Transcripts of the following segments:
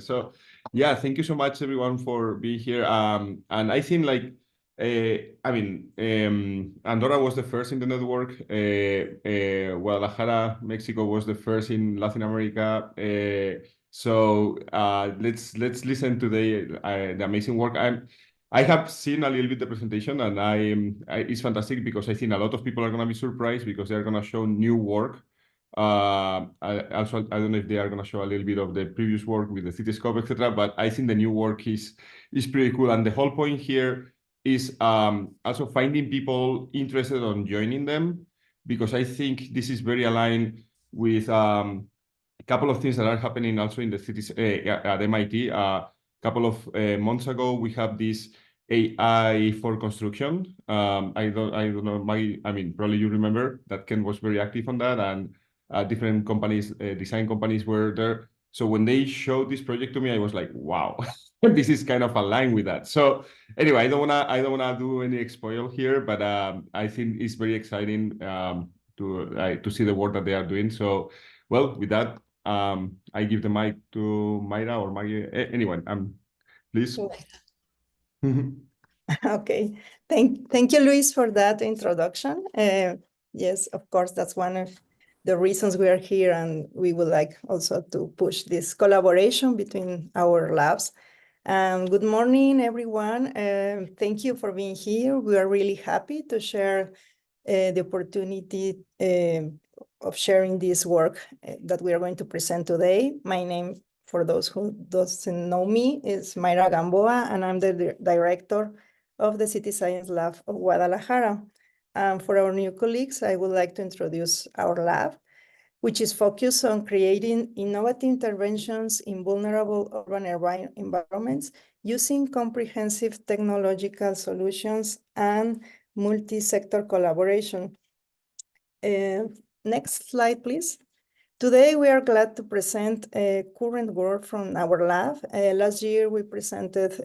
So yeah, thank you so much everyone for being here. And I think like Andorra was the first in the network. Guadalajara, Mexico was the first in Latin America. Let's listen to the amazing work. I have seen a little bit the presentation, and it's fantastic because I think a lot of people are going to be surprised because they're going to show new work. I don't know if they are going to show a little bit of the previous work with the Cityscope, etc. But I think the new work is pretty cool. And the whole point here is also finding people interested on joining them, because I think this is very aligned with a couple of things that are happening also in the cities at MIT. A couple of months ago, we have this AI for construction. I don't know. Probably you remember that Ken was very active on that, and different companies, design companies were there. So when they showed this project to me, I was like, wow, this is kind of aligned with that. So anyway, I don't wanna do any spoil here, but I think it's very exciting to see the work that they are doing. So well, with that, I give the mic to Mayra or Maggie, anyone. Please. Okay, thank you, Luis, for that introduction. Yes, of course, that's one of the reasons we are here, and we would like also to push this collaboration between our labs. Good morning, everyone. Thank you for being here. We are really happy to share the opportunity of sharing this work that we are going to present today. My name, for those who doesn't know me, is Mayra Gamboa, and I'm the director of the City Science Lab of Guadalajara. For our new colleagues, I would like to introduce our lab, which is focused on creating innovative interventions in vulnerable urban environments using comprehensive technological solutions and multi-sector collaboration. Next slide, please. Today, we are glad to present current work from our lab. Last year, we presented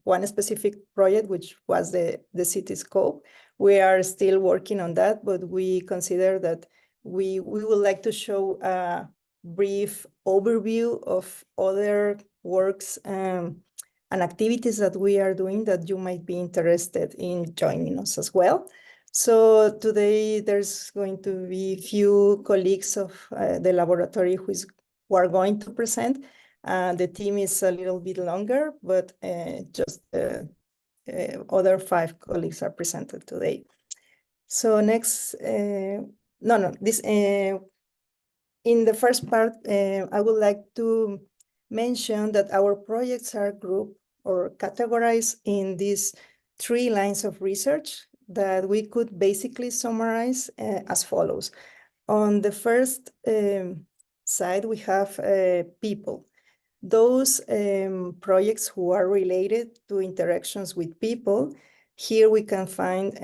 one specific project, which was the Cityscope. We are still working on that, but we consider that we would like to show a brief overview of other works and activities that we are doing that you might be interested in joining us as well. So today there's going to be a few colleagues of the laboratory who are going to present. The team is a little bit longer, but just other 5 colleagues are presented today. So next, in the first part, I would like to mention that our projects are grouped or categorized in these 3 lines of research that we could basically summarize as follows. On the first side, we have people. Those projects who are related to interactions with people. Here we can find,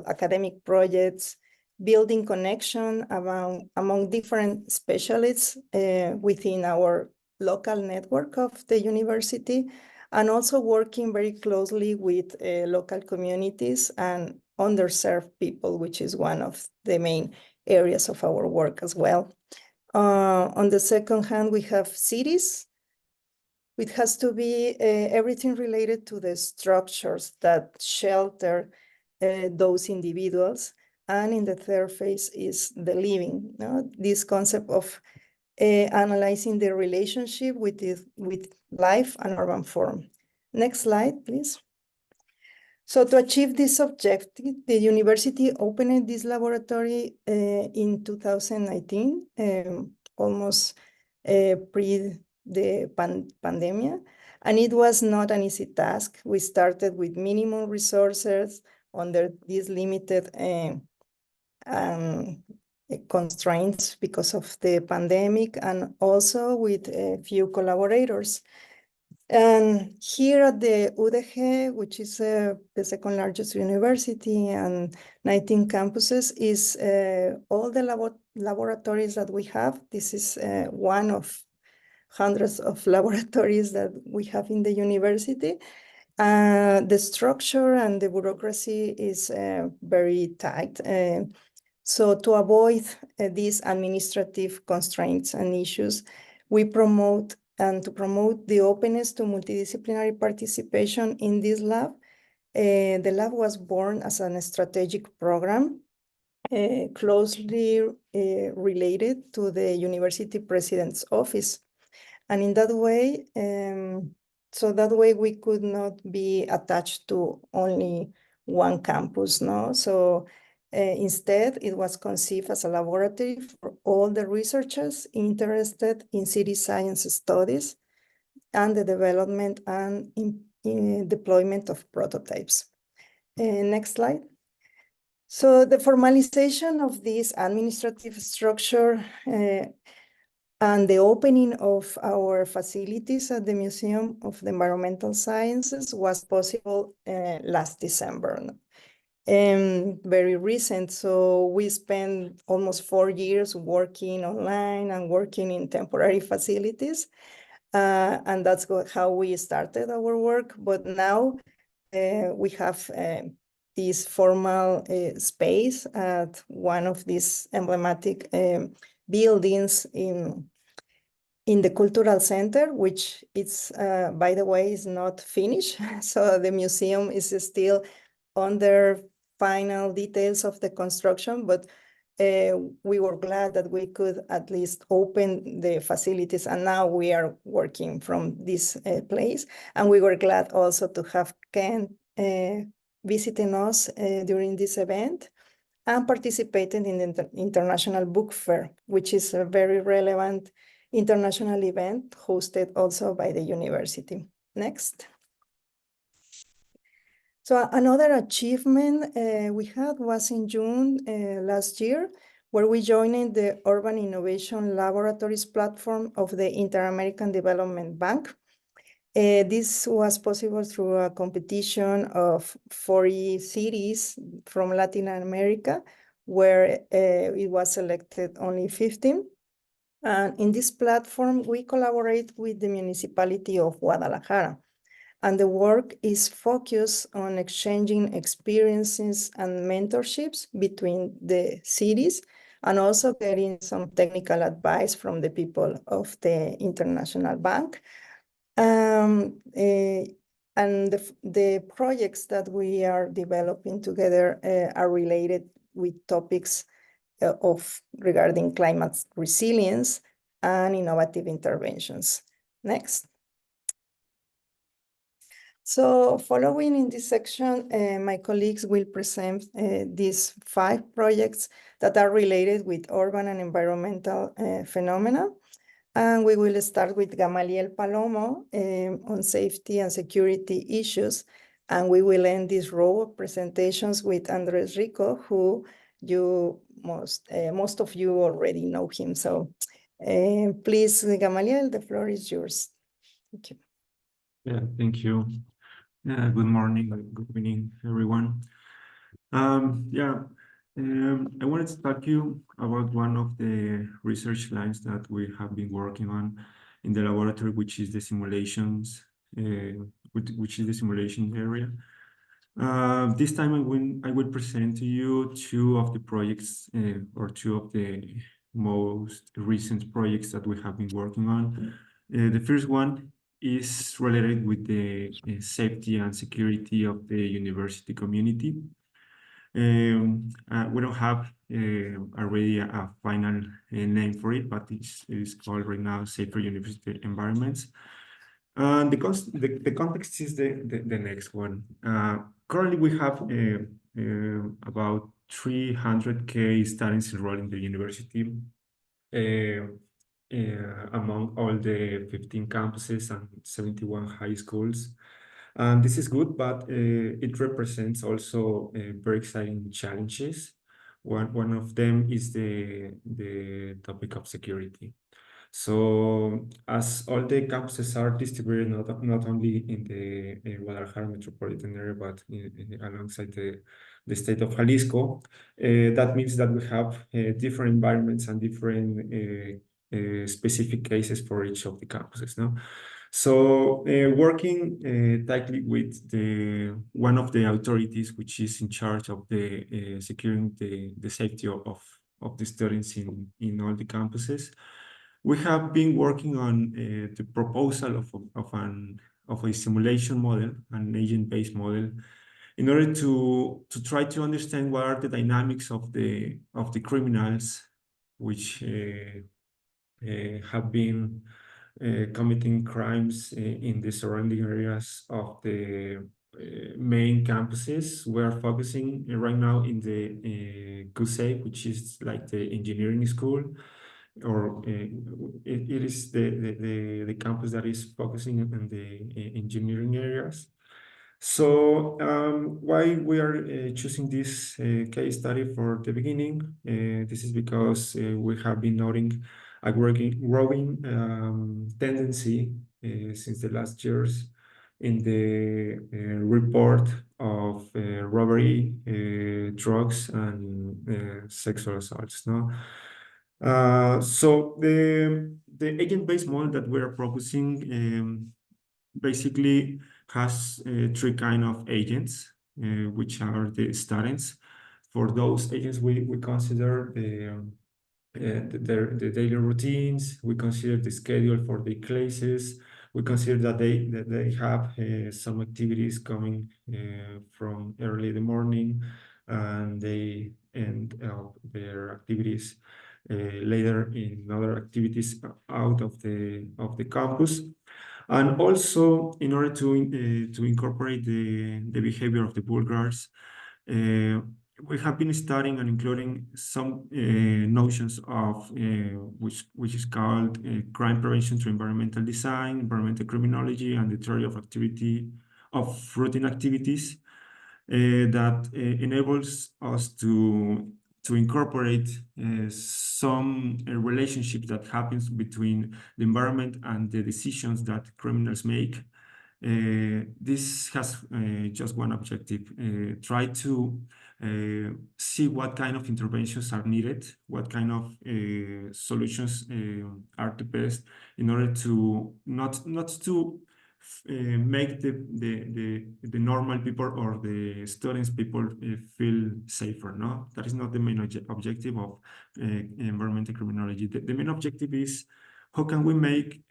academic projects, building connection among different specialists within our local network of the university, and also working very closely with local communities and underserved people, which is one of the main areas of our work as well. On the second hand, we have cities. It has to be everything related to the structures that shelter those individuals. And in the third phase is the living, this concept of analyzing the relationship with life and urban form. Next slide, please. So to achieve this objective, the university opened this laboratory in 2019, almost pre the pandemic, and it was not an easy task. We started with minimum resources under these limited constraints because of the pandemic, and also with a few collaborators. And here at the UDG, which is the second largest university and 19 campuses, is all the laboratories that we have. This is one of hundreds of laboratories that we have in the university. The structure and the bureaucracy is very tight. So to avoid these administrative constraints and issues, we promote and to promote the openness to multidisciplinary participation in this lab, the lab was born as a strategic program closely related to the university president's office. And in that way, so that way we could not be attached to only one campus, no? So instead, it was conceived as a laboratory for all the researchers interested in city science studies and the development and in deployment of prototypes. Next slide. So the formalization of this administrative structure and the opening of our facilities at the Museum of the Environmental Sciences was possible last December. Very recent, so we spent almost 4 years working online and working in temporary facilities, and that's how we started our work. But now we have this formal space at one of these emblematic buildings in the cultural center, which it's, by the way, is not finished. So the museum is still under final details of the construction, but we were glad that we could at least open the facilities, and now we are working from this place. And we were glad also to have Ken visiting us during this event and participating in the International Book Fair, which is a very relevant international event hosted also by the university. Next. So another achievement we had was in June last year, where we joined the Urban Innovation Laboratories platform of the Inter-American Development Bank. This was possible through a competition of 40 cities from Latin America, where it was selected only 15. And in this platform, we collaborate with the municipality of Guadalajara. And the work is focused on exchanging experiences and mentorships between the cities, and also getting some technical advice from the people of the International Bank. And the projects that we are developing together are related with topics regarding climate resilience and innovative interventions. Next. So following in this section, my colleagues will present these 5 projects that are related with urban and environmental phenomena. And we will start with Gamaliel Palomo on safety and security issues. And we will end this row of presentations with Andres Rico, who most of you already know him. So please, Gamaliel, the floor is yours. Thank you. Yeah, thank you. Good morning, good evening, everyone. I wanted to talk to you about one of the research lines that we have been working on in the laboratory, which is the simulations, which is the simulation area. This time I will present to you 2 of the projects or 2 of the most recent projects that we have been working on. The first one is related with the safety and security of the university community. We don't have already a final name for it, but it is called right now Safer University Environments. The context is the next one. Currently, we have about 300K students enrolled in the university among all the 15 campuses and 71 high schools. And this is good, but it represents also very exciting challenges. One of them is the topic of security. So as all the campuses are distributed not only in the Guadalajara metropolitan area, but alongside the state of Jalisco, that means that we have different environments and different specific cases for each of the campuses. No? So working tightly with one of the authorities which is in charge of the securing the safety of the students in all the campuses, we have been working on the proposal of a simulation model, an agent-based model, in order to try to understand what are the dynamics of the criminals which have been committing crimes in the surrounding areas of the main campuses. We are focusing right now in the CUSE, which is like the engineering school, or it is the campus that is focusing on the engineering areas. So why we are choosing this case study for the beginning? This is because we have been noting a growing tendency since the last years in the report of robbery, drugs, and sexual assaults. No, so the agent-based model that we are proposing basically has three kind of agents, which are the students. For those agents, we consider the daily routines. We consider the schedule for the classes. We consider that they have some activities coming from early in the morning, and they end their activities later in other activities out of the campus. And also, in order to incorporate the behavior of the Bulgars, we have been studying and including some notions of which is called crime prevention through environmental design, environmental criminology, and the theory of routine activities that enables us to incorporate some relationship that happens between the environment and the decisions that criminals make. This has just one objective: try to see what kind of interventions are needed, what kind of solutions are the best in order to not to make the normal people or the students people feel safer. No, that is not the main objective of environmental criminology. The main objective is how can we make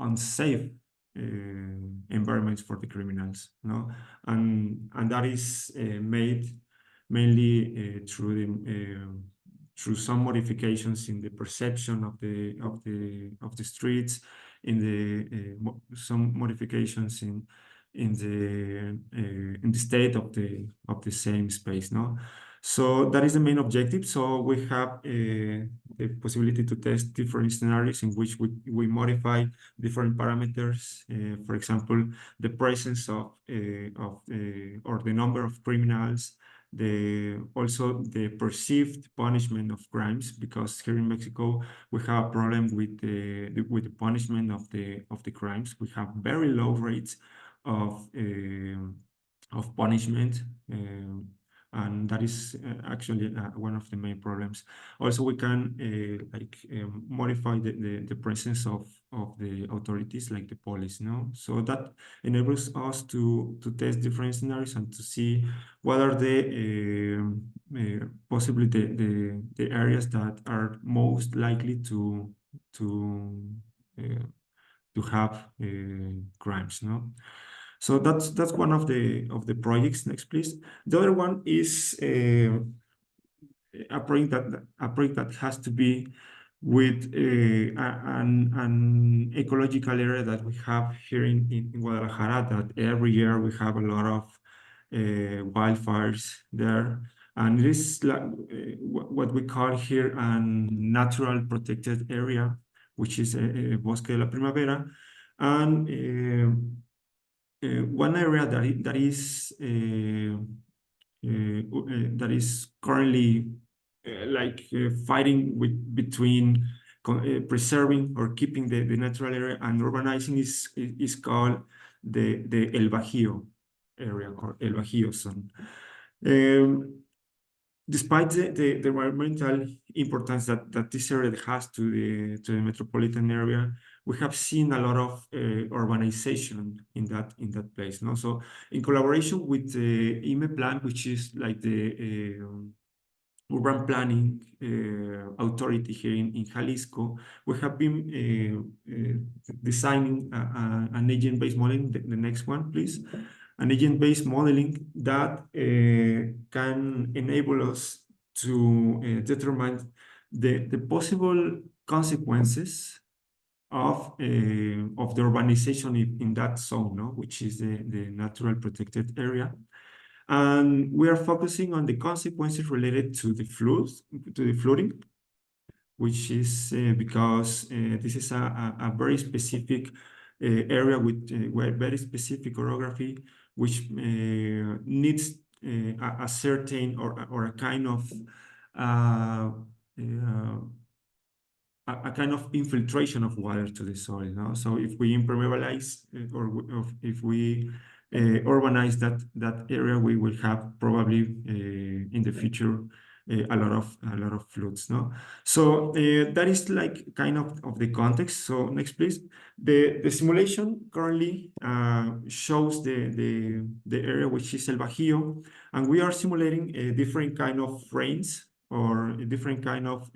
unsafe environments for the criminals, no? And that is made mainly through some modifications in the perception of the streets, in the some modifications in the state of the same space, no? So that is the main objective. So we have the possibility to test different scenarios in which we modify different parameters. For example, the presence of or the number of criminals, also the perceived punishment of crimes, because here in Mexico we have a problem with the punishment of the crimes. We have very low rates of punishment. And that is actually one of the main problems. Also, we can modify the presence of the authorities, like the police, no? So that enables us to test different scenarios and to see what are the possibly the areas that are most likely to have crimes, no? So that's one of the projects. Next, please. The other one is a project that has to be with an ecological area that we have here in Guadalajara. That every year we have a lot of wildfires there, and it is like what we call here a natural protected area, which is Bosque de la Primavera, and one area that is currently fighting between preserving or keeping the natural area and urbanizing is called the El Bajío area, or El Bajío zone. Despite the environmental importance that this area has to the metropolitan area, we have seen a lot of urbanization in that place. No, so in collaboration with the IME plan, which is like the urban planning authority here in Jalisco, we have been designing an agent-based modeling. The next one, please. An agent-based modeling that can enable us to determine the possible consequences of the urbanization in that zone, no? Which is the natural protected area. And we are focusing on the consequences related to the flooding, which is because this is a very specific area with very specific orography, which needs a certain or a kind of a kind of infiltration of water to the soil. No? So if we impermeabilize or if we urbanize that area, we will have probably in the future a lot of floods. No, so that is like kind of the context. So next, please. The simulation currently shows the area which is El Bajío, and we are simulating a different kind of rains or a different kind of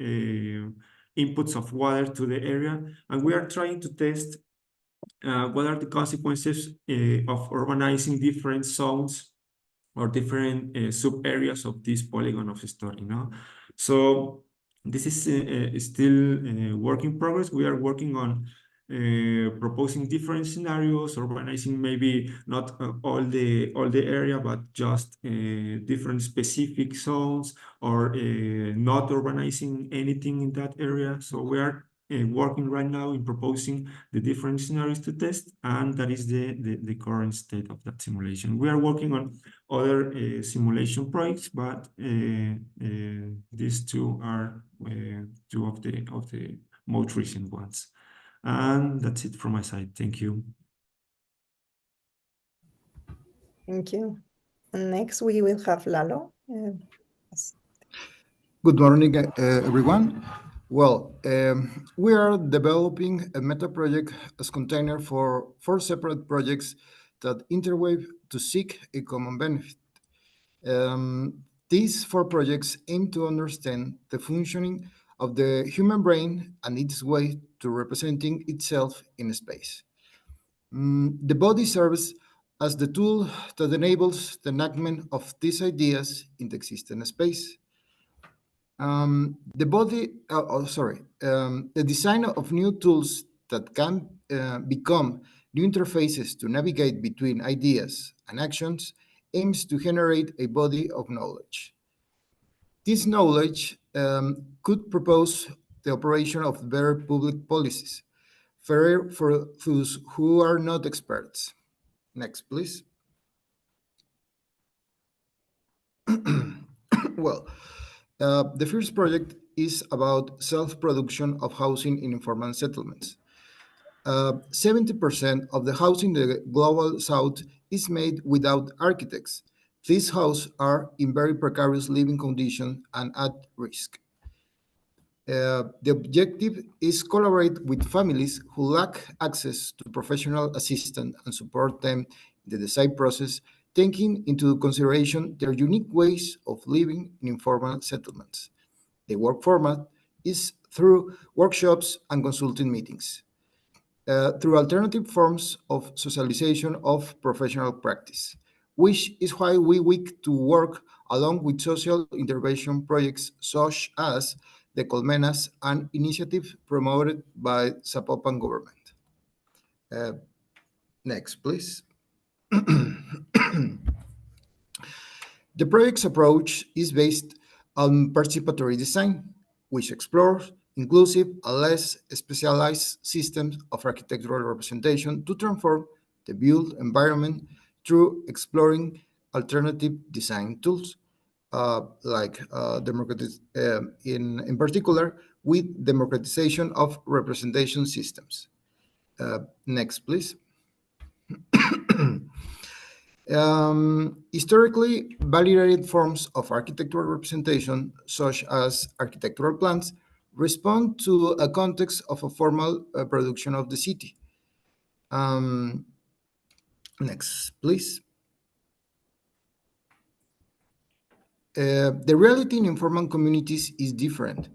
inputs of water to the area, and we are trying to test what are the consequences of urbanizing different zones or different sub areas of this polygon of story. No, so this is still work in progress. We are working on proposing different scenarios, urbanizing maybe not all the area, but just different specific zones, or not urbanizing anything in that area. So we are working right now in proposing the different scenarios to test, and that is the current state of that simulation. We are working on other simulation projects, but these two are two of the most recent ones. And that's it from my side. Thank you. Thank you. And next, we will have Lalo. Yes. Good morning, everyone. Well, we are developing a meta project as container for 4 separate projects that interweave to seek a common benefit. These 4 projects aim to understand the functioning of the human brain and its way to representing itself in space. The body serves as the tool that enables the enactment of these ideas in the existing space. The design of new tools that can become new interfaces to navigate between ideas and actions aims to generate a body of knowledge. This knowledge could propose the operation of better public policies for those who are not experts. Next, please. Well, the first project is about self-production of housing in informal settlements. 70% of the housing in the global south is made without architects. These houses are in very precarious living conditions and at risk. The objective is collaborate with families who lack access to professional assistance and support them in the design process, taking into consideration their unique ways of living in informal settlements. The work format is through workshops and consulting meetings, through alternative forms of socialization of professional practice, which is why we wish to work along with social intervention projects such as the Colmenas, an initiative promoted by Zapopan government. Next, please. The project's approach is based on participatory design, which explores inclusive and less specialized systems of architectural representation to transform the built environment through exploring alternative design tools, in particular with democratization of representation systems. Next, please. Historically validated forms of architectural representation, such as architectural plans, respond to a context of a formal production of the city. Next, please. The reality in informal communities is different.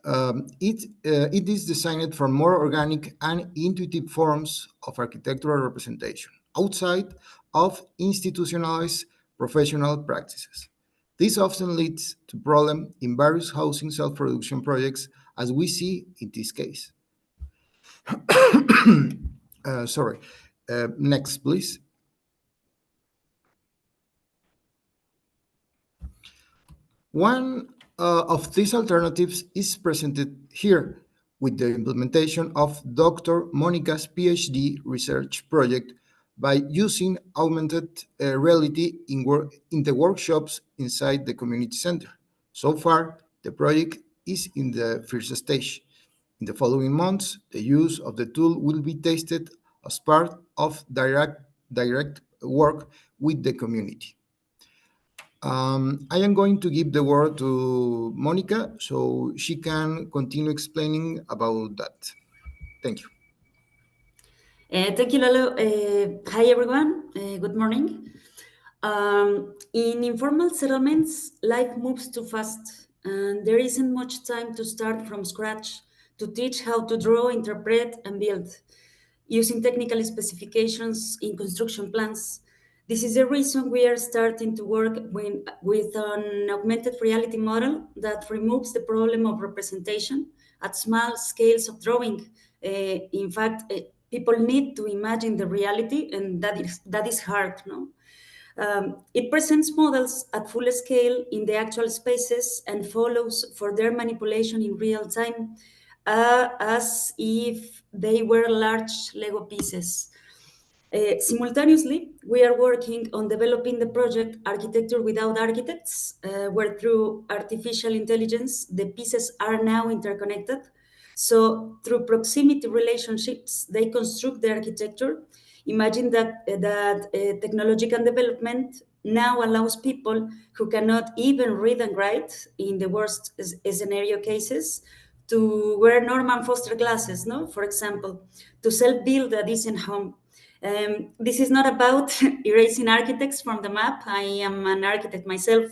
It is designed for more organic and intuitive forms of architectural representation outside of institutionalized professional practices. This often leads to problems in various housing self-production projects, as we see in this case. Sorry. Next, please. One of these alternatives is presented here with the implementation of Dr. Monica's PhD research project by using augmented reality in the workshops inside the community center. So far, the project is in the first stage. In the following months, the use of the tool will be tested as part of direct work with the community. I am going to give the word to Monica so she can continue explaining about that. Thank you. Thank you, Lalo. Hi, everyone. Good morning. In informal settlements, life moves too fast, and there isn't much time to start from scratch to teach how to draw, interpret, and build using technical specifications in construction plans. This is the reason we are starting to work with an augmented reality model that removes the problem of representation at small scales of drawing. In fact, people need to imagine the reality, and that is hard, no? It presents models at full scale in the actual spaces and follows for their manipulation in real time as if they were large Lego pieces. Simultaneously, we are working on developing the project Architecture Without Architects, where through artificial intelligence, the pieces are now interconnected. So through proximity relationships, they construct the architecture. Imagine that technological development now allows people who cannot even read and write in the worst scenario cases to wear Norman Foster glasses, no? For example, to self-build a decent home. This is not about erasing architects from the map. I am an architect myself,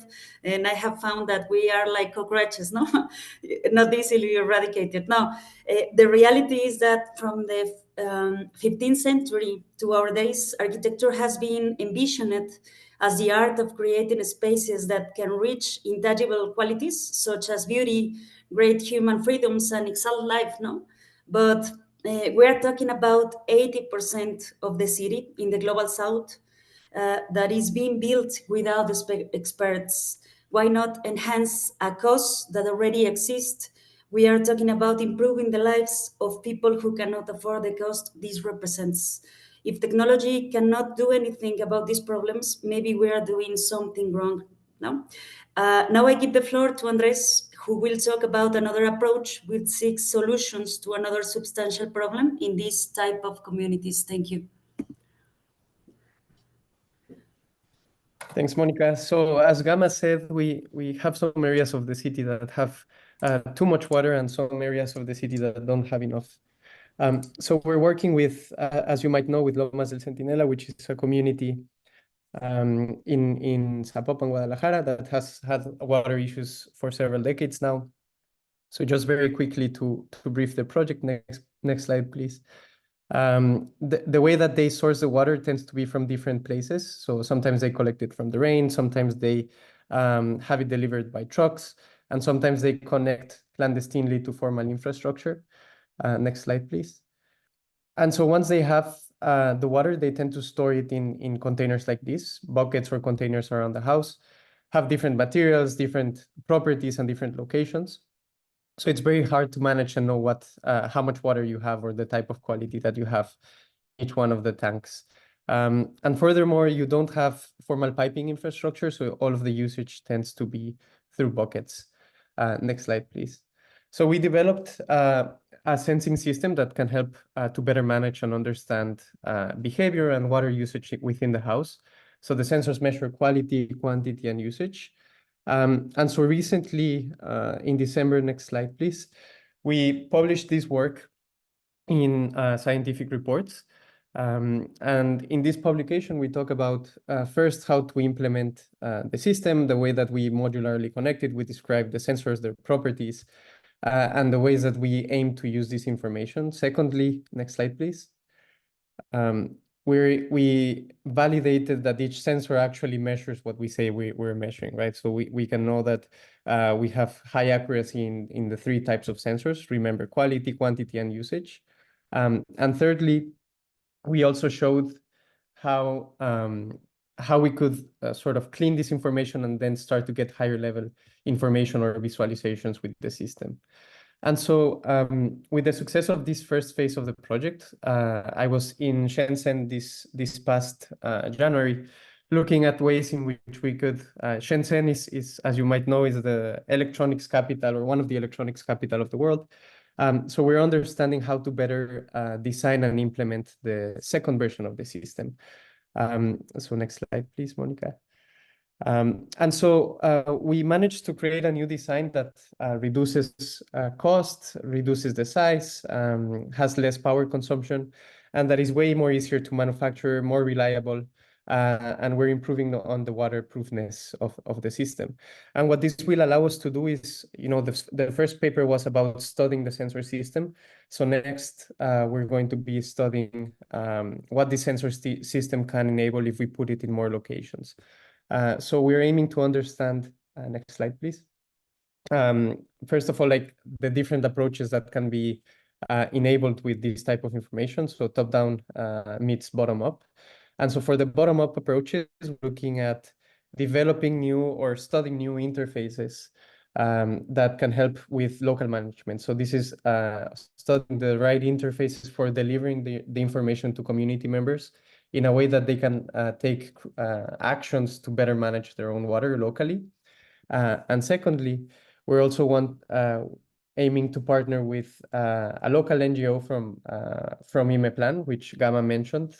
and I have found that we are like cockroaches, no? Not easily eradicated. No, the reality is that from the 15th century to our days, architecture has been envisioned as the art of creating spaces that can reach intangible qualities such as beauty, great human freedoms, and excellent life, no? But we are talking about 80% of the city in the global south that is being built without experts. Why not enhance a cause that already exists? We are talking about improving the lives of people who cannot afford the cost this represents. If technology cannot do anything about these problems, maybe we are doing something wrong. No? Now I give the floor to Andres, who will talk about another approach which seeks solutions to another substantial problem in this type of communities. Thank you. Thanks, Monica. So as Gama said, we have some areas of the city that have too much water and some areas of the city that don't have enough. So we're working with, as you might know, with Lomas del Centinela, which is a community in Zapopan, Guadalajara, that has had water issues for several decades now. So just very quickly to brief the project, next slide, please. The way that they source the water tends to be from different places. So sometimes they collect it from the rain, sometimes they have it delivered by trucks, and sometimes they connect clandestinely to formal infrastructure. Next slide, please. And so once they have the water, they tend to store it in containers like this, buckets or containers around the house, have different materials, different properties, and different locations. So it's very hard to manage and know how much water you have or the type of quality that you have in each one of the tanks. And furthermore, you don't have formal piping infrastructure, so all of the usage tends to be through buckets. Next slide, please. So we developed a sensing system that can help to better manage and understand behavior and water usage within the house. So the sensors measure quality, quantity, and usage. And so recently, in December, next slide, please, we published this work in scientific reports. And in this publication, we talk about first how to implement the system, the way that we modularly connect it. We describe the sensors, their properties, and the ways that we aim to use this information. Secondly, next slide, please. We validated that each sensor actually measures what we say we're measuring, right? So we can know that we have high accuracy in the 3 types of sensors. Remember, quality, quantity, and usage. And thirdly, we also showed how we could sort of clean this information and then start to get higher level information or visualizations with the system. And so with the success of this first phase of the project, I was in Shenzhen this past January, looking at ways in which we could, Shenzhen is, as you might know, is the electronics capital, or one of the electronics capital of the world. So we're understanding how to better design and implement the second version of the system. So next slide, please, Monica. And so we managed to create a new design that reduces cost, reduces the size, has less power consumption, and that is way more easier to manufacture, more reliable, and we're improving on the waterproofness of the system. And what this will allow us to do is, the first paper was about studying the sensor system. So next, we're going to be studying what the sensor system can enable if we put it in more locations. So we're aiming to understand, next slide, please. First of all, like the different approaches that can be enabled with this type of information. So top-down meets bottom-up. And so for the bottom-up approaches, we're looking at developing new or studying new interfaces that can help with local management. So this is studying the right interfaces for delivering the information to community members in a way that they can take actions to better manage their own water locally. And secondly, we're also aiming to partner with a local NGO from IMEPLAN, which Gama mentioned,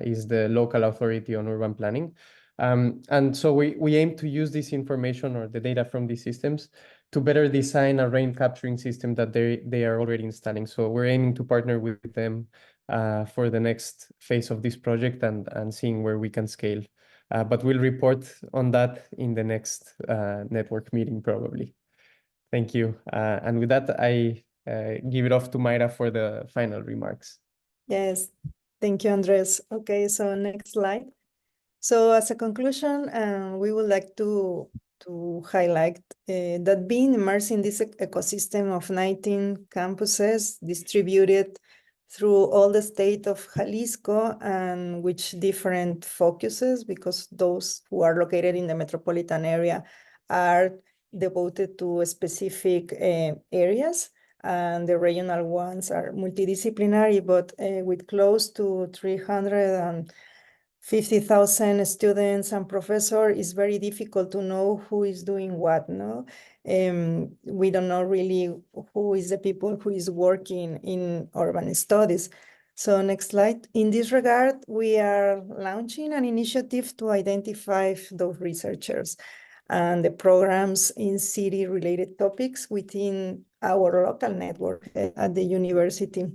is the local authority on urban planning. And so we aim to use this information or the data from these systems to better design a rain capturing system that they are already installing. So we're aiming to partner with them for the next phase of this project and seeing where we can scale. But we'll report on that in the next network meeting, probably. Thank you. And with that, I give it off to Mayra for the final remarks. Yes, thank you, Andres. Okay, so next slide. So as a conclusion, we would like to highlight that being immersed in this ecosystem of 19 campuses distributed through all the state of Jalisco, and which different focuses, because those who are located in the metropolitan area are devoted to specific areas, and the regional ones are multidisciplinary, but with close to 350,000 students and professors, it's very difficult to know who is doing what, no? We don't know really who is the people who is working in urban studies. So next slide. In this regard, we are launching an initiative to identify those researchers and the programs in city-related topics within our local network at the university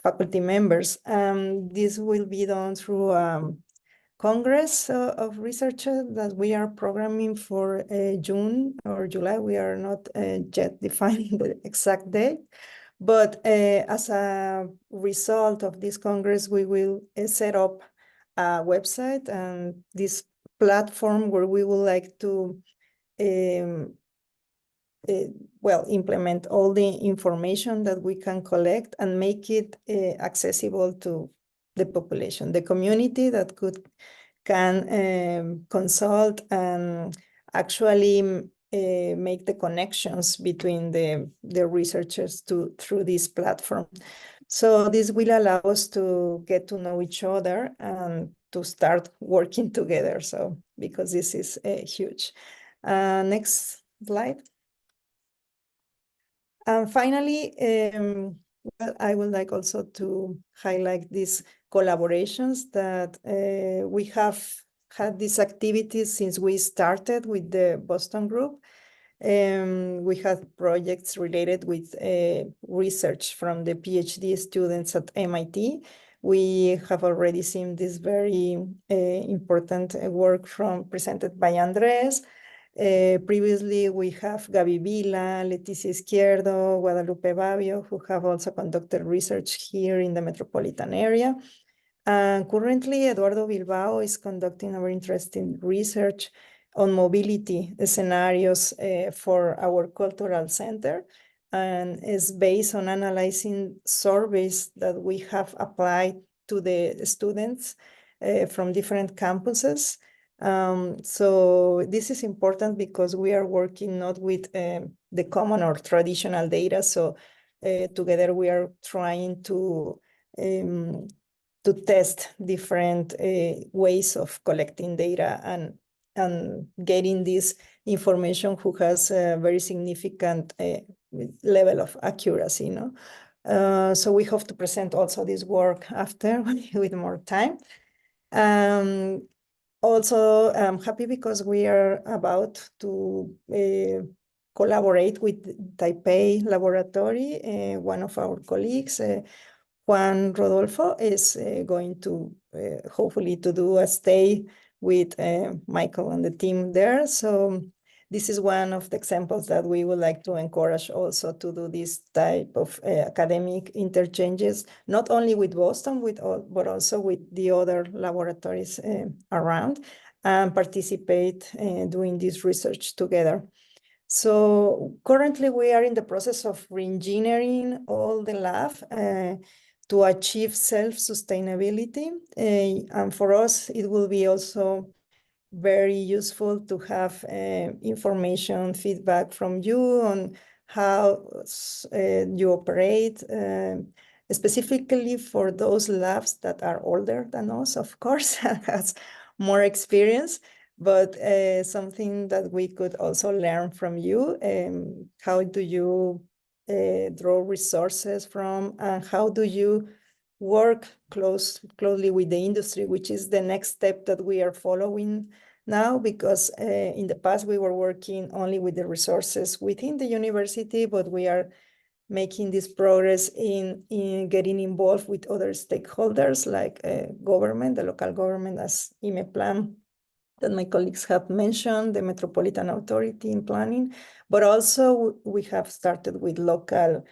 faculty members. This will be done through Congress of researchers that we are programming for June or July. We are not yet defining the exact date, but as a result of this Congress, we will set up a website and this platform where we would like to implement all the information that we can collect and make it accessible to the population, the community that can consult and actually make the connections between the researchers through this platform. So this will allow us to get to know each other and to start working together. So because this is huge. Next slide. And finally, I would like also to highlight these collaborations that we have had these activities since we started with the Boston group. We have projects related with research from the PhD students at MIT, We have already seen this very important work presented by Andres. Previously, we have Gaby Vila, Leticia Izquierdo, Guadalupe Babio, who have also conducted research here in the metropolitan area. And currently, Eduardo Bilbao is conducting a very interesting research on mobility scenarios for our cultural center, and is based on analyzing surveys that we have applied to the students from different campuses. So this is important because we are working not with the common or traditional data. So together we are trying to test different ways of collecting data and getting this information who has a very significant level of accuracy. So we hope to present also this work after with more time. Also, I'm happy because we are about to collaborate with Taipei Laboratory. One of our colleagues, Juan Rodolfo, is going to hopefully to do a stay with Michael and the team there. So this is one of the examples that we would like to encourage also to do this type of academic interchanges, not only with Boston, but also with the other laboratories around, and participate doing this research together. So currently we are in the process of re-engineering all the lab to achieve self-sustainability. And for us, it will be also very useful to have information, feedback from you on how you operate, specifically for those labs that are older than us, of course, has more experience, but something that we could also learn from you. How do you draw resources from, and how do you work closely with the industry, which is the next step that we are following now, because in the past we were working only with the resources within the university, but we are making this progress in getting involved with other stakeholders like government, the local government, as IMEPLAN, that my colleagues have mentioned, the Metropolitan Authority in planning, but also we have started with local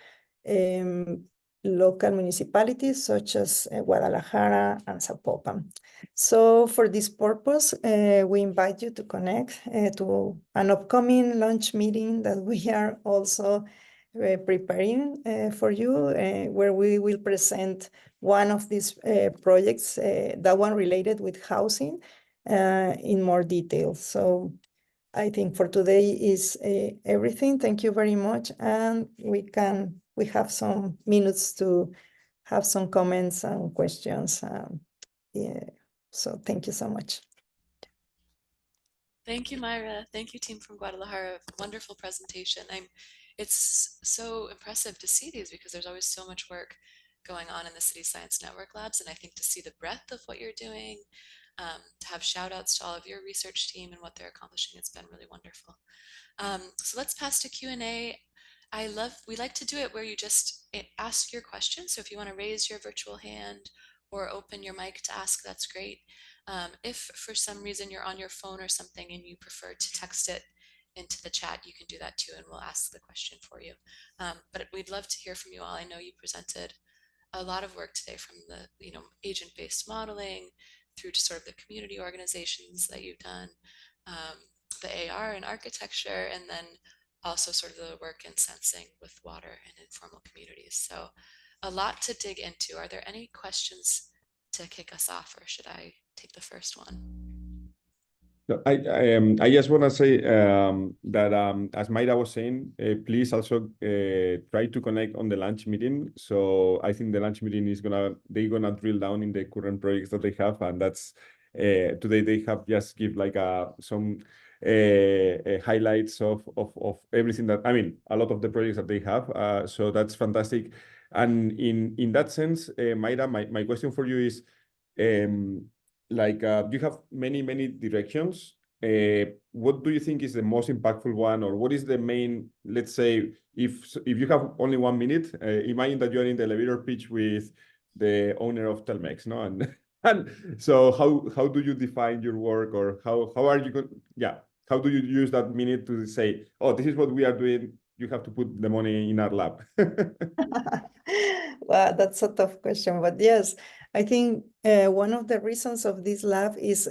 municipalities such as Guadalajara and Zapopan. So for this purpose, we invite you to connect to an upcoming launch meeting that we are also preparing for you, where we will present one of these projects, that one related with housing, in more detail. So I think for today is everything. Thank you very much. And we have some minutes to have some comments and questions. Yeah. So thank you so much. Thank you, Mayra. Thank you, team from Guadalajara. Wonderful presentation. It's so impressive to see these because there's always so much work going on in the City Science Network Labs. And I think to see the breadth of what you're doing, to have shout outs to all of your research team and what they're accomplishing, it's been really wonderful. So let's pass to Q&A. We like to do it where you just ask your question. So if you want to raise your virtual hand or open your mic to ask, that's great. If for some reason you're on your phone or something and you prefer to text it into the chat, you can do that too, and we'll ask the question for you. But we'd love to hear from you all. I know you presented a lot of work today, from the agent-based modeling through to sort of the community organizations that you've done, the AR and architecture, and then also sort of the work in sensing with water and informal communities. So a lot to dig into. Are there any questions to kick us off, or should I take the first one? No, I just want to say that as Mayra was saying, please also try to connect on the lunch meeting. So I think the lunch meeting they're gonna drill down in the current projects that they have, and that's today they have just give like some highlights of everything that, I mean, a lot of the projects that they have. So that's fantastic. And in that sense, Mayra, my question for you is, you have many directions. What do you think is the most impactful one, or what is the main, let's say, if you have only 1 minute, imagine that you're in the elevator pitch with the owner of Telmex, no? And so how do you define your work, or how are you going? Yeah, how do you use that minute to say, oh, this is what we are doing. You have to put the money in our lab. Well, that's a tough question, but yes, I think one of the reasons of this lab is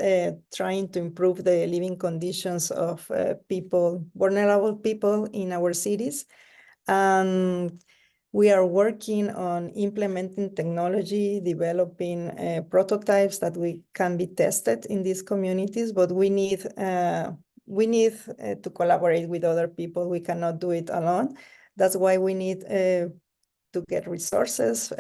trying to improve the living conditions of people, vulnerable people in our cities. And we are working on implementing technology, developing prototypes that we can be tested in these communities, but we need to collaborate with other people. We cannot do it alone. That's why we need to get resources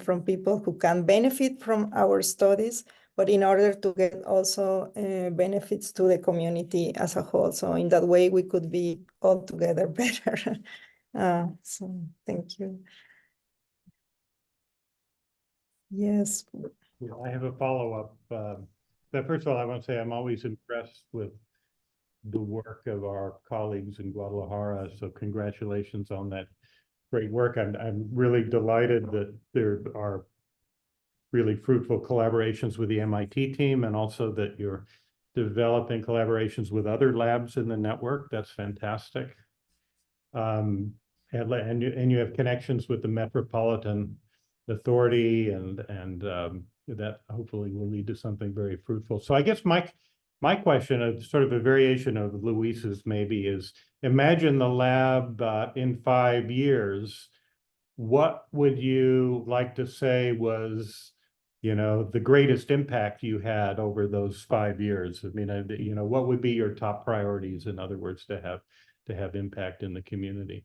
from people who can benefit from our studies, but in order to get also benefits to the community as a whole. So in that way, we could be all together better. So thank you. Yes. Yeah, I have a follow-up. But first of all, I want to say I'm always impressed with the work of our colleagues in Guadalajara. So congratulations on that great work. I'm really delighted that there are really fruitful collaborations with the MIT team, and also that you're developing collaborations with other labs in the network. That's fantastic. And you have connections with the Metropolitan Authority, and that hopefully will lead to something very fruitful. So I guess my question, is sort of a variation of Luis's maybe, is imagine the lab in 5 years. What would you like to say was, the greatest impact you had over those 5 years? I mean, what would be your top priorities, in other words, to have impact in the community?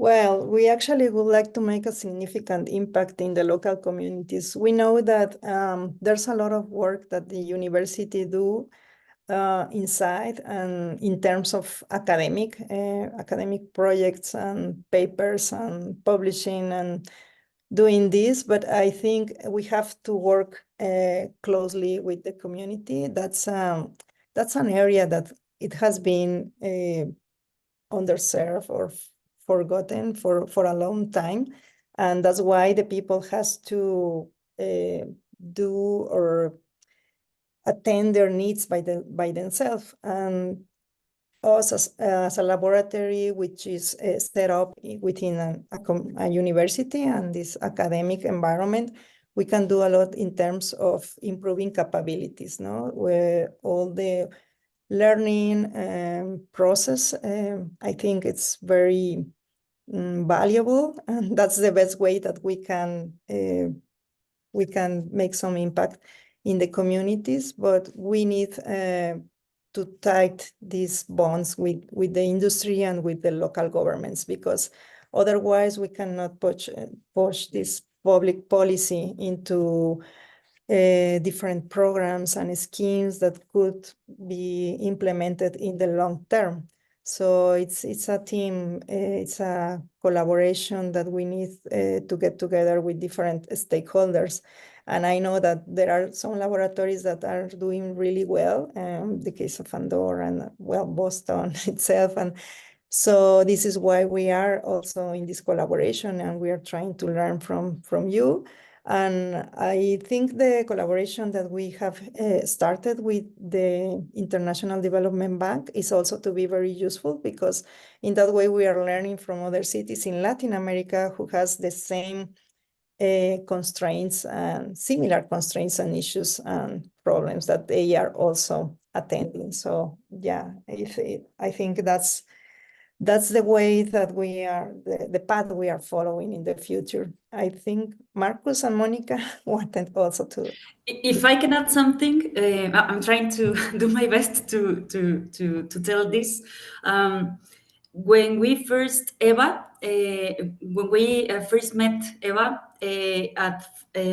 Well, we actually would like to make a significant impact in the local communities. We know that there's a lot of work that the university do inside and in terms of academic projects and papers and publishing and doing this, but I think we have to work closely with the community. That's an area that it has been underserved or forgotten for a long time, and that's why the people has to do or attend their needs by themselves. And us as a laboratory, which is set up within a university and this academic environment, we can do a lot in terms of improving capabilities, no? Where all the learning process, I think it's very valuable, and that's the best way that we can make some impact in the communities. But we need to tight these bonds with the industry and with the local governments, because otherwise we cannot push this public policy into different programs and schemes that could be implemented in the long term. So it's a team, it's a collaboration that we need to get together with different stakeholders. And I know that there are some laboratories that are doing really well, the case of Andorra and, well, Boston itself. And so this is why we are also in this collaboration, and we are trying to learn from you. And I think the collaboration that we have started with the International Development Bank is also to be very useful, because in that way we are learning from other cities in Latin America who has the same constraints and similar constraints and issues and problems that they are also attending. So yeah, I think that's the way that we are, the path we are following in the future. I think Marcus and Monica wanted also to. If I can add something, I'm trying to do my best to tell this. When we first, Eva, when we first met Eva at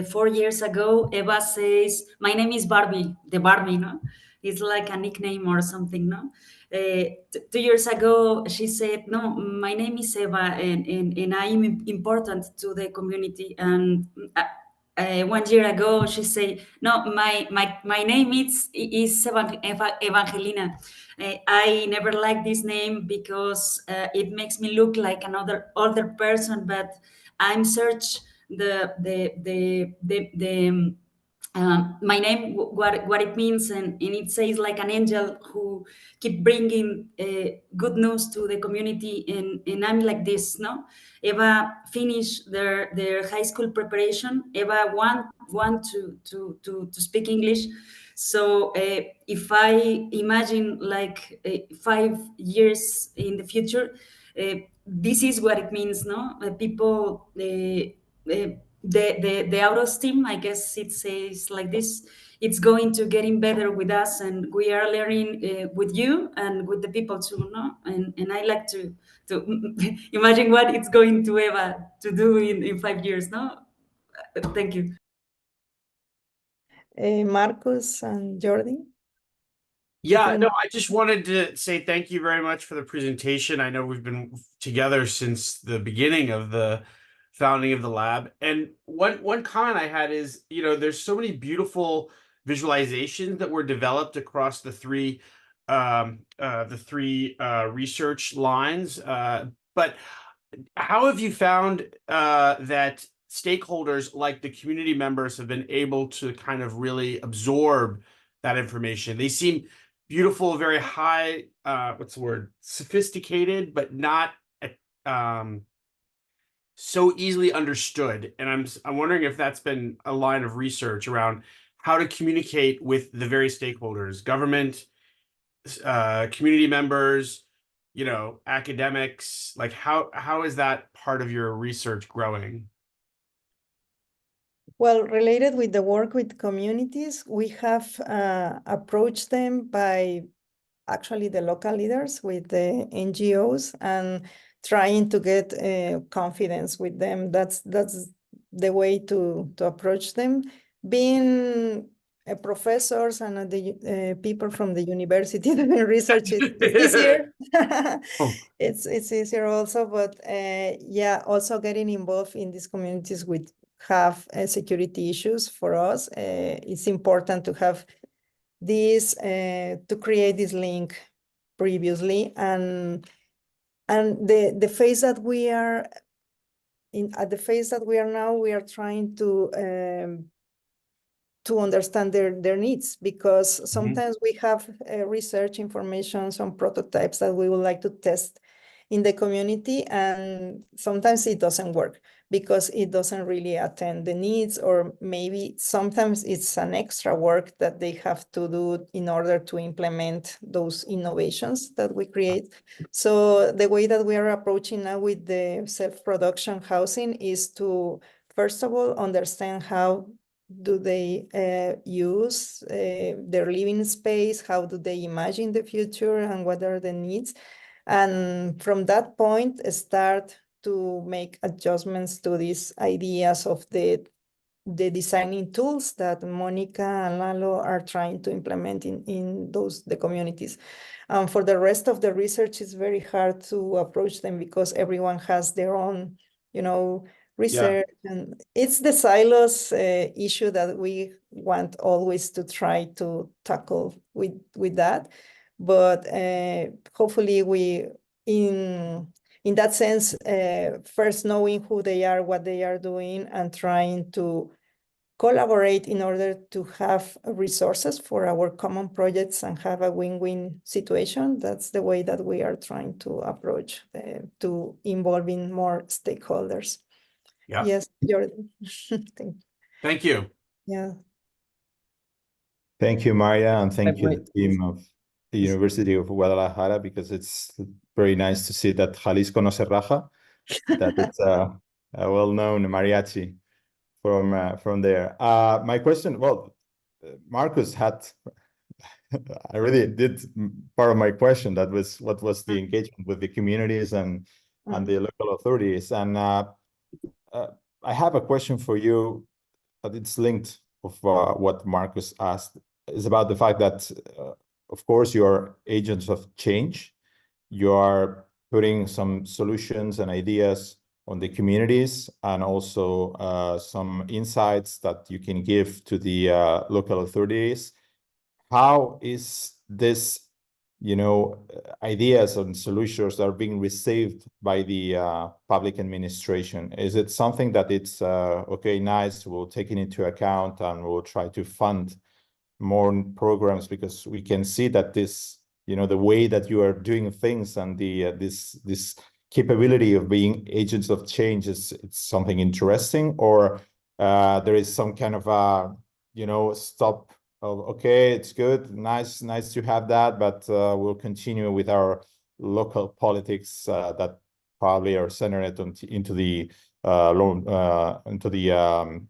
4 years ago, Eva says, "My name is Barbie," the Barbie, no? It's like a nickname or something, no? 2 years ago, she said, "No, my name is Eva, and I am important to the community." And 1 year ago, she said, "No, my name is Evangelina. I never liked this name because it makes me look like another older person, but I'm search my name, what it means, and it says like an angel who keep bringing good news to the community, and I'm like this, no? Eva finished their high school preparation. Eva want to speak English. So if I imagine like 5 years in the future, this is what it means, no? People, the auto-esteem, I guess it says like this, it's going to getting better with us, and we are learning with you and with the people too, no? And I like to imagine what it's going to Eva to do in 5 years, no? Thank you. Marcus and Jordi? Yeah, think- no, I just wanted to say thank you very much for the presentation. I know we've been together since the beginning of the founding of the lab. And one comment I had is, you know, there's so many beautiful visualizations that were developed across the three research lines. But how have you found that stakeholders like the community members have been able to kind of really absorb that information? They seem beautiful, very high, what's the word? Sophisticated, but not so easily understood. And I'm wondering if that's been a line of research around how to communicate with the various stakeholders, government, community members, you know, academics. Like how is that part of your research growing? Well, related with the work with communities, we have approached them by actually the local leaders with the NGOs and trying to get confidence with them. That's the way to approach them. Being professors and the people from the university doing research is easier. Oh. It's easier also, but yeah, also getting involved in these communities with have security issues for us. It's important to have this to create this link previously, and the phase that we are in, at the phase that we are now, we are trying to understand their needs, because sometimes we have research information, some prototypes that we would like to test in the community, and sometimes it doesn't work because it doesn't really attend the needs, or maybe sometimes it's an extra work that they have to do in order to implement those innovations that we create. So the way that we are approaching now with the self-production housing is to, first of all, understand how do they use their living space, how do they imagine the future, and what are the needs. And from that point, start to make adjustments to these ideas of the designing tools that Monica and Lalo are trying to implement in the communities. For the rest of the research, it's very hard to approach them because everyone has their own, research. Yeah. And it's the silos issue that we want always to try to tackle with that. But hopefully we, in that sense, first knowing who they are, what they are doing, and trying to collaborate in order to have resources for our common projects and have a win-win situation. That's the way that we are trying to approach to involving more stakeholders. Yeah. Yes, Jordan. Thank you. Yeah. Thank you, Maria, and thank you, the team of the University of Guadalajara, because it's very nice to see that Jalisco no se raja, that it's a well-known mariachi from there. My question, well, Marcus had, I really did part of my question. That was what was the engagement with the communities and the local authorities. And I have a question for you, but it's linked with what Marcus asked. Is about the fact that, of course, you're agents of change. You are putting some solutions and ideas on the communities, and also some insights that you can give to the local authorities. How is this ideas and solutions that are being received by the public administration? Is it something that it's okay, nice, we'll take it into account and we'll try to fund more programs, because we can see that this, the way that you are doing things and the this capability of being agents of change it's something interesting, or there is some kind of stop of, okay, it's good, nice to have that, but we'll continue with our local politics that probably are centered into the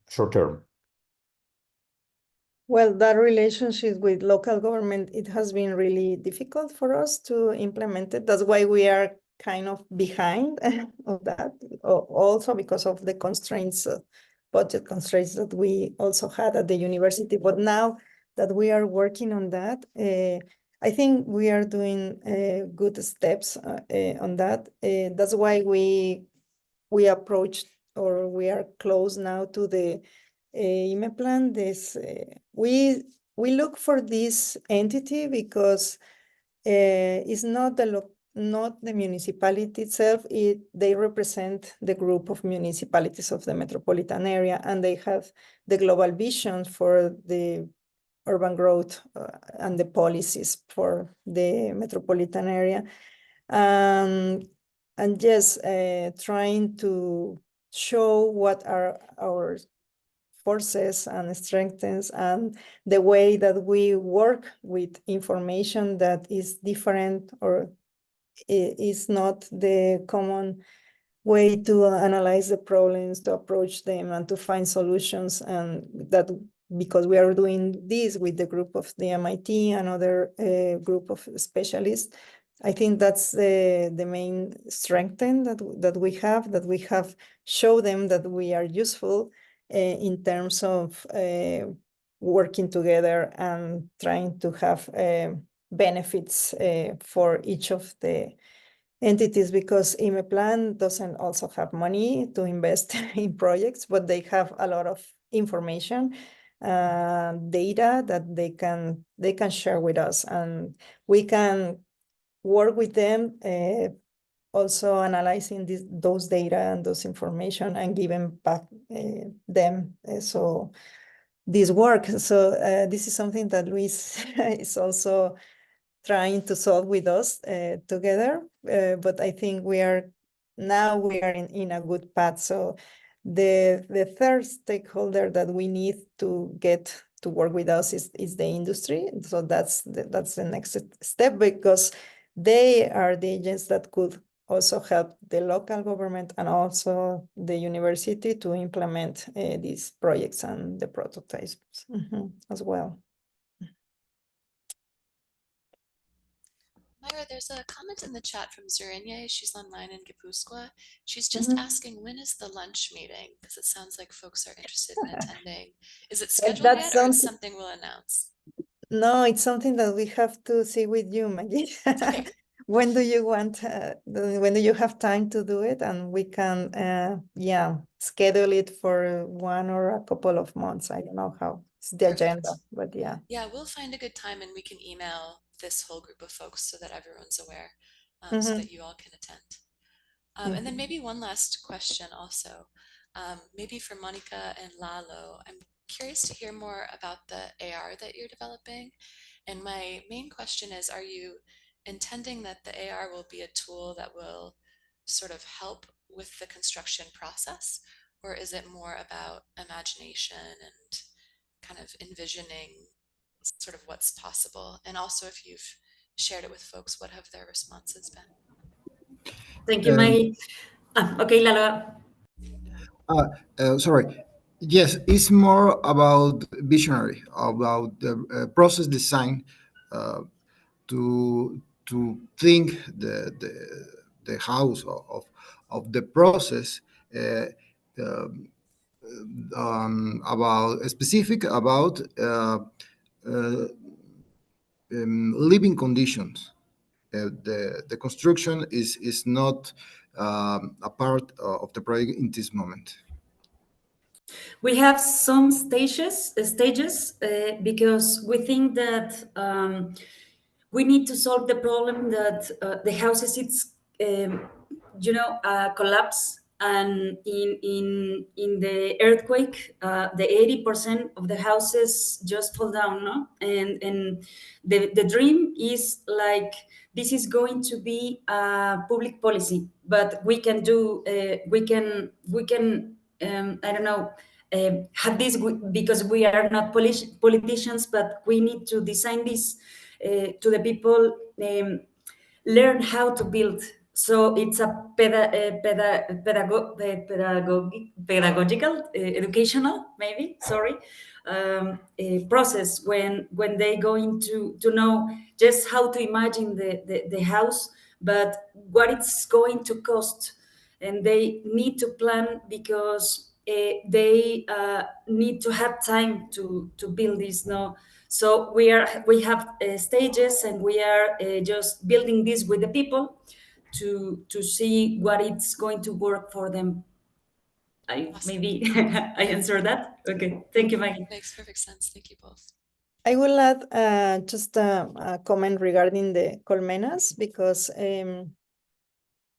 short term. Well, that relationship with local government, it has been really difficult for us to implement it. That's why we are kind of behind on that, also because of the constraints, budget constraints that we also had at the university. But now that we are working on that, I think we are doing good steps on that. That's why we approached, or we are close now to the IME plan. We look for this entity because it's not the municipality itself. They represent the group of municipalities of the metropolitan area, and they have the global vision for the urban growth and the policies for the metropolitan area. And yes, trying to show what are our forces and strengths, and the way that we work with information that is different or is not the common way to analyze the problems, to approach them, and to find solutions. And that, because we are doing this with the group of the MIT and other group of specialists, I think that's the main strength that we have show them that we are useful in terms of working together and trying to have benefits for each of the entities, because IME Plan doesn't also have money to invest in projects, but they have a lot of information, data that they can share with us, and we can work with them, also analyzing those data and those information and giving back them. So this work. So this is something that Luis is also trying to solve with us together. But I think we are in a good path. So the third stakeholder that we need to get to work with us is the industry. So that's the next step, because they are the agents that could also help the local government and also the university to implement these projects and the prototypes as well. Myra, there's a comment in the chat from Zurinya. She's online in Gipuzkoa. She's just asking, when is the lunch meeting? Because it sounds like folks are interested in attending. Is it scheduled yet, or is something we'll announce? No, it's something that we have to see with you, Maggie. Okay. When do you want, when do you have time to do it? And we can, schedule it for 1 or a couple of months. I don't know how it's the agenda, but yeah. Yeah, we'll find a good time and we can email this whole group of folks so that everyone's aware, so that you all can attend. And then maybe one last question also, maybe for Monica and Lalo. I'm curious to hear more about the AR that you're developing. And my main question is, are you intending that the AR will be a tool that will sort of help with the construction process, or is it more about imagination and kind of envisioning sort of what's possible? And also, if you've shared it with folks, what have their responses been? Thank you, Maggie. Okay, Lalo. Sorry. Yes, it's more about visionary, about the process design, to think the house of the process, about living conditions. The construction is not a part of the project in this moment. We have some stages because we think that we need to solve the problem that the houses collapse, and in the earthquake, the 80% of the houses just fall down, no? And the dream is like, this is going to be a public policy, but we can do we can I don't know, have this, because we are not politicians, but we need to design this to the people, learn how to build. So it's a pedagogical, educational, maybe, sorry, process when they going to know just how to imagine the house, but what it's going to cost. And they need to plan, because they need to have time to build this, no? So we have stages, and we are just building this with the people to see what it's going to work for them. Awesome. Maybe I answered that. Okay, thank you, Maggie. Makes perfect sense. Thank you both. I will add just a comment regarding the colmenas, because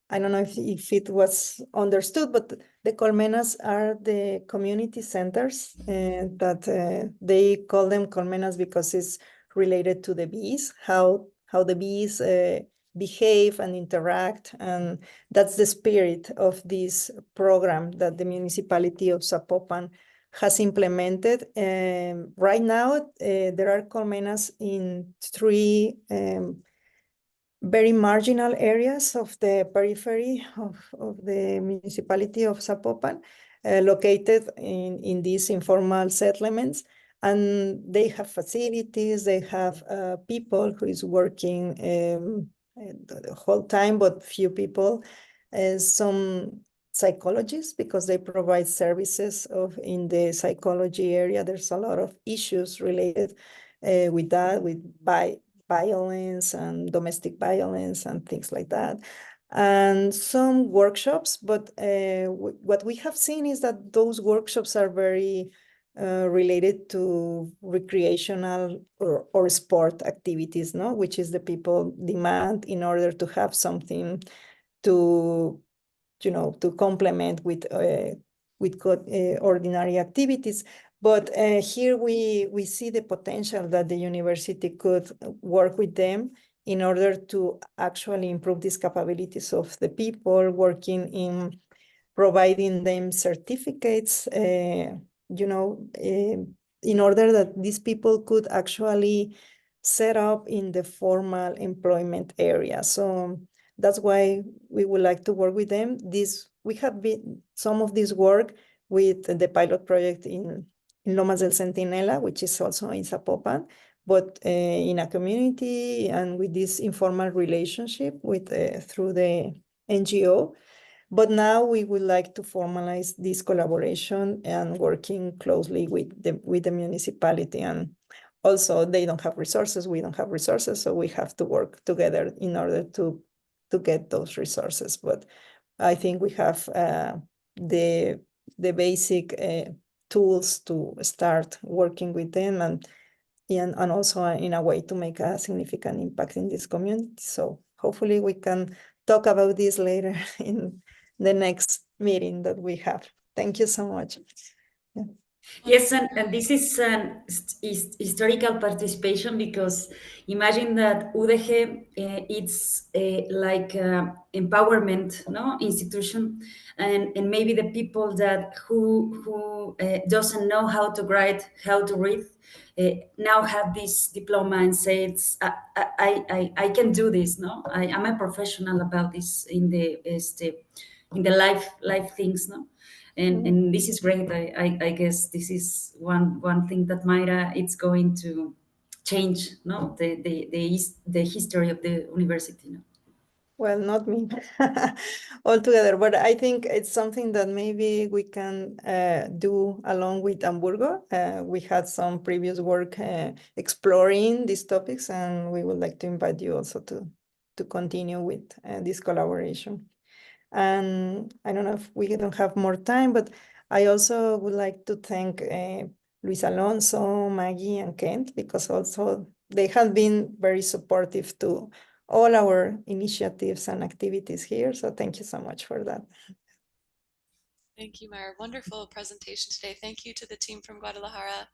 I don't know if it was understood, but the colmenas are the community centers, that they call them colmenas because it's related to the bees, how the bees behave and interact. And that's the spirit of this program that the municipality of Zapopan has implemented. Right now, there are colmenas in 3 very marginal areas of the periphery of the municipality of Zapopan, located in these informal settlements. And they have facilities, they have people who is working the whole time, but few people, some psychologists, because they provide services in the psychology area. There's a lot of issues related with that, with violence and domestic violence and things like that, and some workshops. But what we have seen is that those workshops are very related to recreational or sport activities, no? Which is the people demand in order to have something to, to complement with ordinary activities. But here we see the potential that the university could work with them in order to actually improve these capabilities of the people, working in providing them certificates, in order that these people could actually set up in the formal employment area. So that's why we would like to work with them. We have been some of this work with the pilot project in Lomas del Centinela, which is also in Zapopan, but in a community and with this informal relationship through the NGO. But now we would like to formalize this collaboration and working closely with the municipality. And also, they don't have resources, we don't have resources, so we have to work together in order to get those resources. But I think we have the basic tools to start working with them, and also in a way to make a significant impact in this community. So hopefully we can talk about this later in the next meeting that we have. Thank you so much. Yeah. Yes, and this is an historical participation, because imagine that UDG, it's like empowerment, no, institution, and maybe the people who doesn't know how to write, how to read, now have this diploma and say, I can do this, no, I'm a professional about this in the life things, no. And this is great. I guess this is one thing that Mayra, it's going to change, no, the history of the university, no? Well, not me altogether, but I think it's something that maybe we can do along with Hamburgo. We had some previous work exploring these topics, and we would like to invite you also to continue with this collaboration. And I don't know if we don't have more time, but I also would like to thank Luis Alonso, Maggie, and Kent, because also they have been very supportive to all our initiatives and activities here. So thank you so much for that. Thank you, Mar. Wonderful presentation today. Thank you to the team from Guadalajara.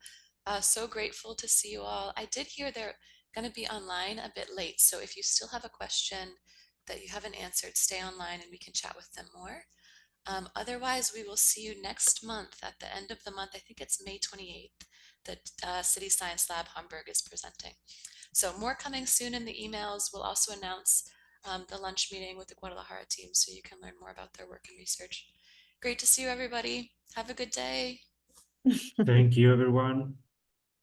So grateful to see you all. I did hear they're going to be online a bit late. So if you still have a question that you haven't answered, stay online and we can chat with them more. Otherwise, we will see you next month at the end of the month. I think it's May 28th that City Science Lab Hamburg is presenting. So more coming soon in the emails. We'll also announce the lunch meeting with the Guadalajara team so you can learn more about their work and research. Great to see you, everybody. Have a good day. Thank you, everyone.